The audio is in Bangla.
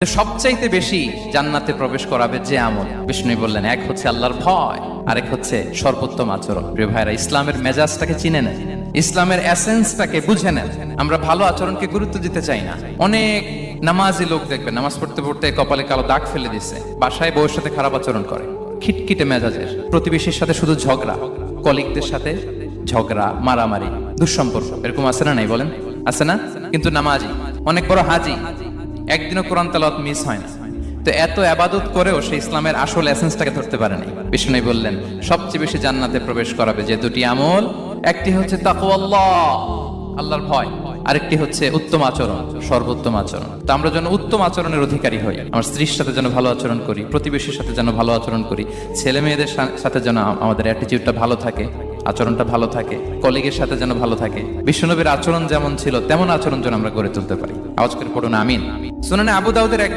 সবচাইতে বেশি জান্নাতে প্রবেশ করাবে যে আমল, বিষ্ণু বললেন, এক হচ্ছে আল্লাহর ভয়, আরেক হচ্ছে সর্বোত্তম আচরণ। প্রিয় ভাইরা, ইসলামের মেজাজটাকে চিনে নেন, ইসলামের এসেন্সটাকে বুঝে নেন। আমরা ভালো আচরণকে গুরুত্ব দিতে চাই না। অনেক নামাজি লোক দেখবেন নামাজ পড়তে পড়তে কপালে কালো দাগ ফেলে দিচ্ছে, বাসায় বউয়ের সাথে খারাপ আচরণ করে, খিটখিটে মেজাজের, প্রতিবেশীর সাথে শুধু ঝগড়া, কলিগদের সাথে ঝগড়া, মারামারি, দুঃসম্পর্ক, এরকম আছে না? নাই বলেন, আছে না? কিন্তু নামাজি, অনেক বড় হাজি, একদিনও কোরআন তেলাওয়াত মিস হয় না। তো এত আবাদত করেও সে ইসলামের আসল এসেন্সটাকে ধরতে পারে নাই। বিষ্ণু বললেন, সবচেয়ে বেশি জান্নাতে প্রবেশ করাবে যে দুটি আমল, একটি হচ্ছে তাকওয়াল্লাহ, আল্লাহর ভয়, আরেকটি হচ্ছে উত্তম আচরণ, সর্বোত্তম আচরণ। তো আমরা যেন উত্তম আচরণের অধিকারী হই। আমার স্ত্রীর সাথে যেন ভালো আচরণ করি, প্রতিবেশীর সাথে যেন ভালো আচরণ করি, ছেলে মেয়েদের সাথে যেন আমাদের অ্যাটিটিউডটা ভালো থাকে, আচরণটা ভালো থাকে, কলিগের সাথে যেন ভালো থাকে। বিশ্বনবীর আচরণ যেমন ছিল তেমন আচরণ যেন আমরা গড়ে তুলতে পারি। আওয়াজ করে পড়ুন আমিন। সুনানে আবু দাউদের